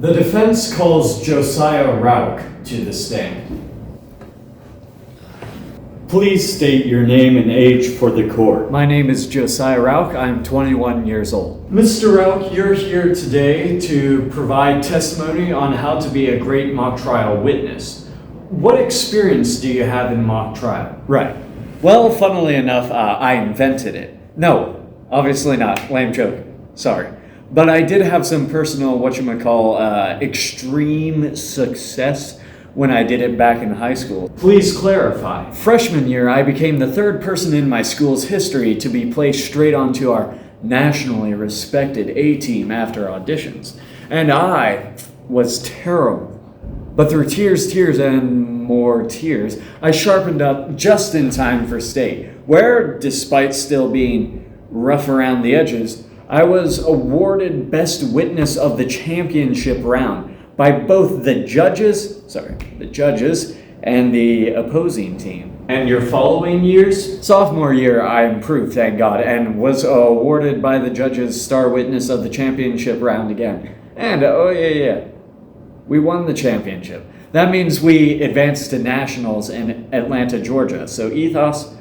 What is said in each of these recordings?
The defense calls Josiah Rauch to the stand. Please state your name and age for the court. My name is Josiah Rauch. I'm 21 years old. Mr. Rauch, you're here today to provide testimony on how to be a great mock trial witness. What experience do you have in mock trial? Right. Well, funnily enough, I invented it. No, obviously not. Lame joke. Sorry. But I did have some personal, extreme success when I did it back in high school. Please clarify. Freshman year, I became the third person in my school's history to be placed straight onto our nationally respected A-team after auditions. And I was terrible. But through tears, and more tears, I sharpened up just in time for state, where, despite still being rough around the edges, I was awarded Best Witness of the championship round by both the judges and the opposing team. And your following years? Sophomore year, I improved, thank God, and was awarded by the judges Star Witness of the championship round again. And, we won the championship. That means we advanced to nationals in Atlanta, Georgia. So ethos,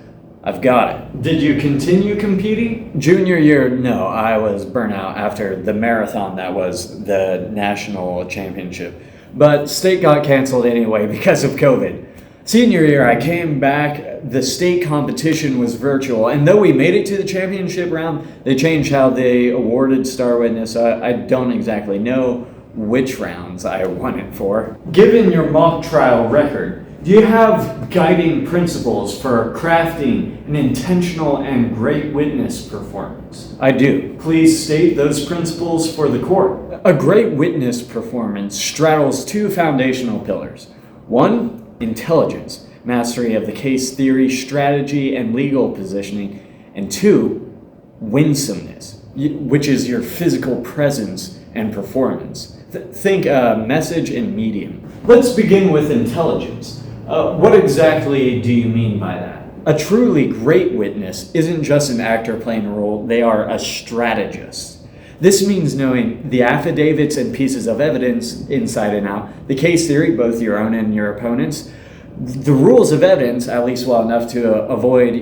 I've got it. Did you continue competing? Junior year, no, I was burnt out after the marathon that was the national championship. But state got canceled anyway because of COVID. Senior year, I came back. The state competition was virtual. And though we made it to the championship round, they changed how they awarded Star Witness. I don't exactly know which rounds I won it for. Given your mock trial record, do you have guiding principles for crafting an intentional and great witness performance? I do. Please state those principles for the court. A great witness performance straddles two foundational pillars. One, intelligence, mastery of the case theory, strategy, and legal positioning. And two, winsomeness, which is your physical presence and performance. Think message and medium. Let's begin with intelligence. What exactly do you mean by that? A truly great witness isn't just an actor playing a role, they are a strategist. This means knowing the affidavits and pieces of evidence inside and out, the case theory, both your own and your opponent's, the rules of evidence, at least well enough to avoid,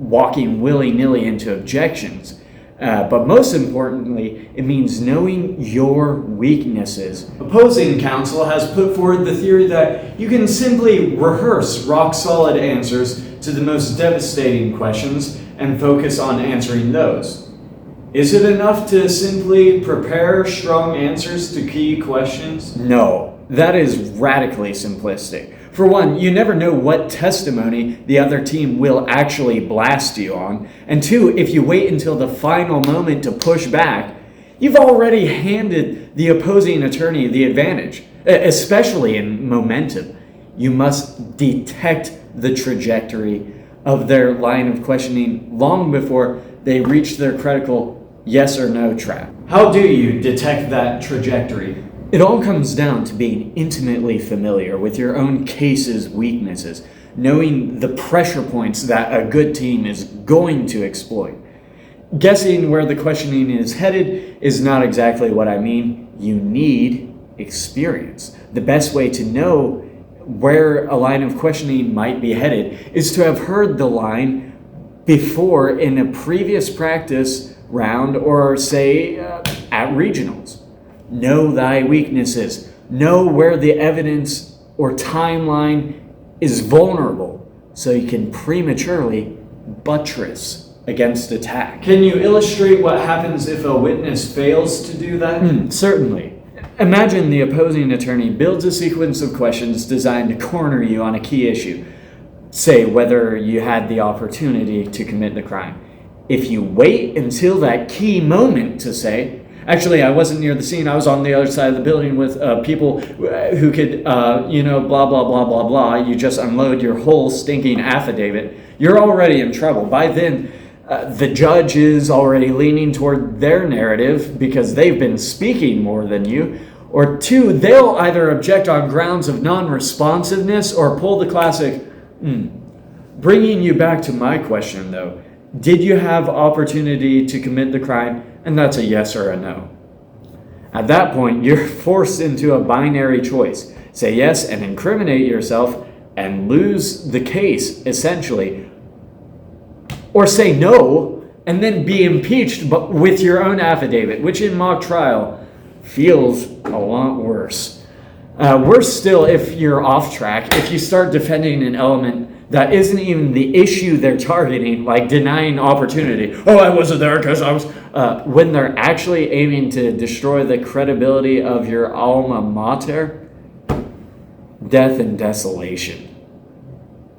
walking willy-nilly into objections. But most importantly, it means knowing your weaknesses. Opposing counsel has put forward the theory that you can simply rehearse rock-solid answers to the most devastating questions and focus on answering those. Is it enough to simply prepare strong answers to key questions? No, that is radically simplistic. For one, you never know what testimony the other team will actually blast you on. And two, if you wait until the final moment to push back, you've already handed the opposing attorney the advantage, especially in momentum. You must detect the trajectory of their line of questioning long before they reach their critical yes or no trap. How do you detect that trajectory? It all comes down to being intimately familiar with your own case's weaknesses, knowing the pressure points that a good team is going to exploit. Guessing where the questioning is headed is not exactly what I mean. You need experience. The best way to know where a line of questioning might be headed is to have heard the line before in a previous practice round or, say, at regionals. Know thy weaknesses. Know where the evidence or timeline is vulnerable so you can prematurely buttress against attack. Can you illustrate what happens if a witness fails to do that? Certainly. Imagine the opposing attorney builds a sequence of questions designed to corner you on a key issue. Say whether you had the opportunity to commit the crime. If you wait until that key moment to say, actually, I wasn't near the scene. I was on the other side of the building with people who could, blah, blah, blah, blah, blah. You just unload your whole stinking affidavit. You're already in trouble. By then, the judge is already leaning toward their narrative because they've been speaking more than you. Or two, they'll either object on grounds of non-responsiveness or pull the classic, Bringing you back to my question, though, did you have opportunity to commit the crime? And that's a yes or a no. At that point, you're forced into a binary choice. Say yes and incriminate yourself and lose the case, essentially. Or say no and then be impeached but with your own affidavit, which in mock trial feels a lot worse. Worse still, if you're off track, if you start defending an element that isn't even the issue they're targeting, like denying opportunity. Oh, I wasn't there because I was... when they're actually aiming to destroy the credibility of your alma mater, death and desolation.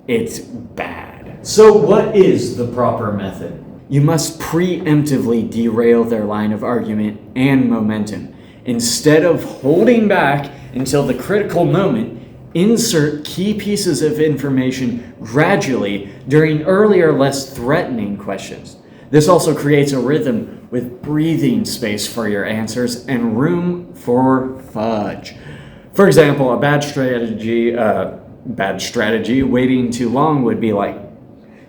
It's bad. So what is the proper method? You must preemptively derail their line of argument and momentum. Instead of holding back until the critical moment, insert key pieces of information gradually during earlier, less threatening questions. This also creates a rhythm with breathing space for your answers and room for fudge. For example, a bad strategy waiting too long would be like,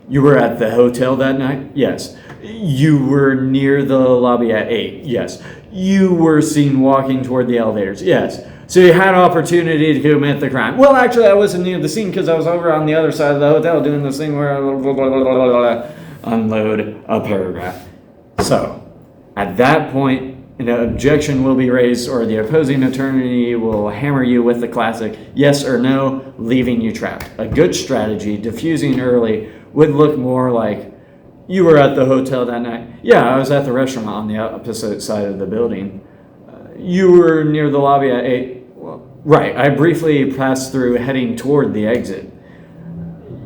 you were at the hotel that night? Yes. You were near the lobby at 8? Yes. You were seen walking toward the elevators? Yes. So you had opportunity to commit the crime? Well, actually, I wasn't near the scene because I was over on the other side of the hotel doing this thing where I unload a paragraph. So, at that point, an objection will be raised or the opposing attorney will hammer you with the classic yes or no, leaving you trapped. A good strategy, diffusing early, would look more like, you were at the hotel that night? Yeah, I was at the restaurant on the opposite side of the building. You were near the lobby at 8? Well, right, I briefly passed through heading toward the exit.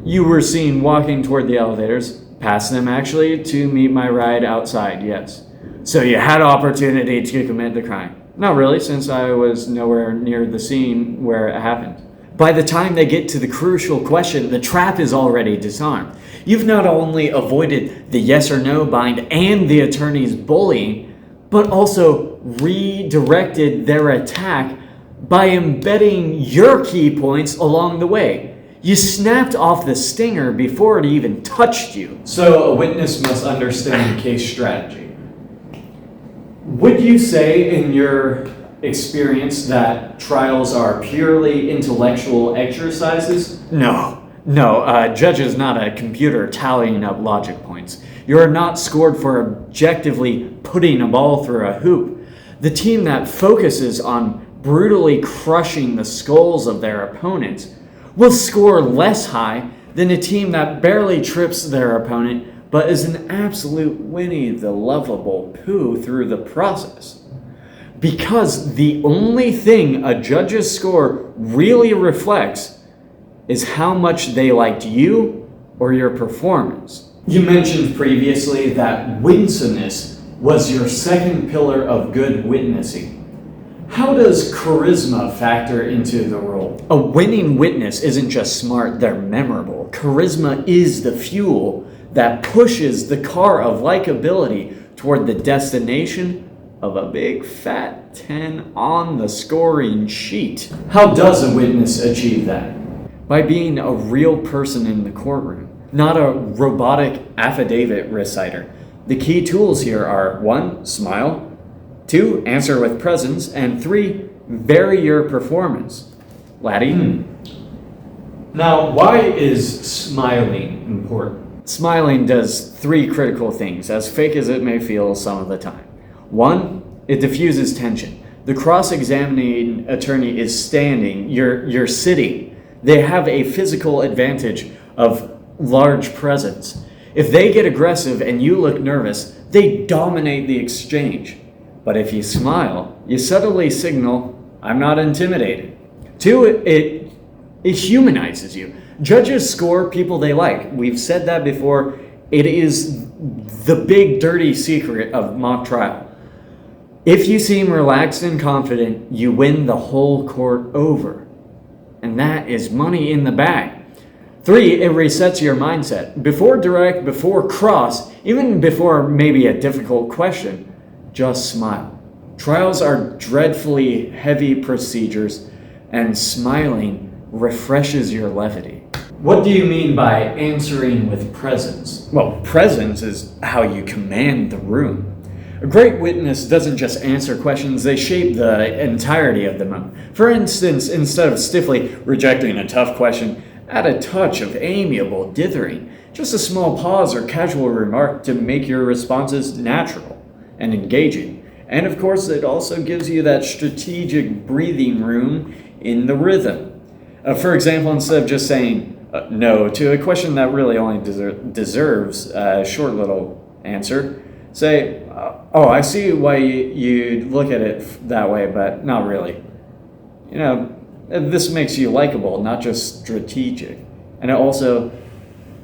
You were seen walking toward the elevators, past them actually, to meet my ride outside, yes. So you had opportunity to commit the crime? Not really, since I was nowhere near the scene where it happened. By the time they get to the crucial question, the trap is already disarmed. You've not only avoided the yes or no bind and the attorney's bullying, but also redirected their attack by embedding your key points along the way. You snapped off the stinger before it even touched you. So a witness must understand case strategy. Would you say in your experience that trials are purely intellectual exercises? No, judge is not a computer tallying up logic points. You are not scored for objectively putting a ball through a hoop. The team that focuses on brutally crushing the skulls of their opponents will score less high than a team that barely trips their opponent but is an absolute Winnie the Lovable Pooh through the process. Because the only thing a judge's score really reflects is how much they liked you or your performance. You mentioned previously that winsomeness was your second pillar of good witnessing. How does charisma factor into the role? A winning witness isn't just smart, they're memorable. Charisma is the fuel that pushes the car of likability toward the destination of a big fat 10 on the scoring sheet. How does a witness achieve that? By being a real person in the courtroom, not a robotic affidavit reciter. The key tools here are 1. Smile, 2. Answer with presence, and 3. Vary your performance. Laddie? Now, why is smiling important? Smiling does 3 critical things, as fake as it may feel some of the time. 1. It diffuses tension. The cross-examining attorney is standing, you're sitting. They have a physical advantage of large presence. If they get aggressive and you look nervous, they dominate the exchange. But if you smile, you subtly signal, I'm not intimidated. 2, it humanizes you. Judges score people they like. We've said that before. It is the big dirty secret of mock trial. If you seem relaxed and confident, you win the whole court over. And that is money in the bag. 3, it resets your mindset. Before direct, before cross, even before maybe a difficult question, just smile. Trials are dreadfully heavy procedures, and smiling refreshes your levity. What do you mean by answering with presence? Well, presence is how you command the room. A great witness doesn't just answer questions, they shape the entirety of the moment. For instance, instead of stiffly rejecting a tough question, add a touch of amiable dithering, just a small pause or casual remark to make your responses natural and engaging. And of course, it also gives you that strategic breathing room in the rhythm. For example, instead of just saying no to a question that really only deserves a short little answer, say, oh, I see why you look at it that way, but not really. This makes you likable, not just strategic. And it also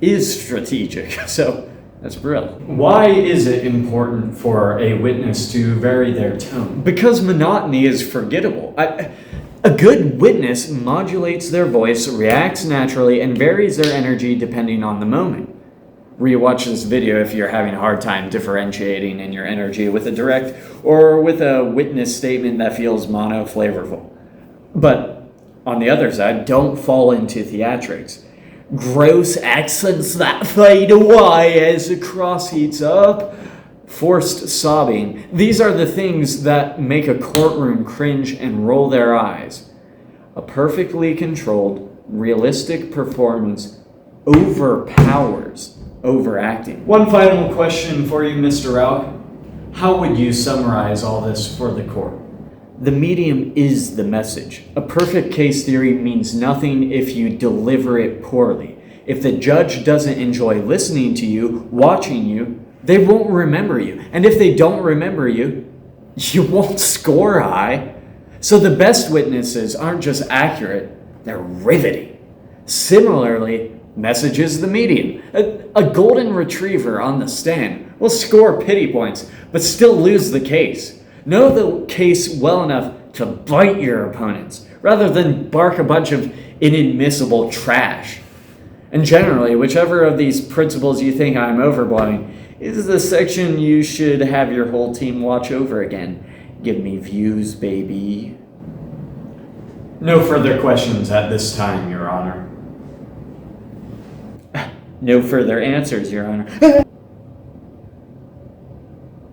is strategic, so that's brilliant. Why is it important for a witness to vary their tone? Because monotony is forgettable. A good witness modulates their voice, reacts naturally, and varies their energy depending on the moment. Rewatch this video if you're having a hard time differentiating in your energy with a direct or with a witness statement that feels mono-flavorful. But on the other side, don't fall into theatrics. Gross accents that fade away as the cross heats up. Forced sobbing. These are the things that make a courtroom cringe and roll their eyes. A perfectly controlled, realistic performance overpowers overacting. One final question for you, Mr. Rauch. How would you summarize all this for the court? The medium is the message. A perfect case theory means nothing if you deliver it poorly. If the judge doesn't enjoy listening to you, watching you, they won't remember you. And if they don't remember you, you won't score high. So the best witnesses aren't just accurate, they're riveting. Similarly, message is the medium. A golden retriever on the stand will score pity points, but still lose the case. Know the case well enough to bite your opponents, rather than bark a bunch of inadmissible trash. And generally, whichever of these principles you think I'm overblowing is the section you should have your whole team watch over again. Give me views, baby. No further questions at this time, Your Honor. No further answers, Your Honor.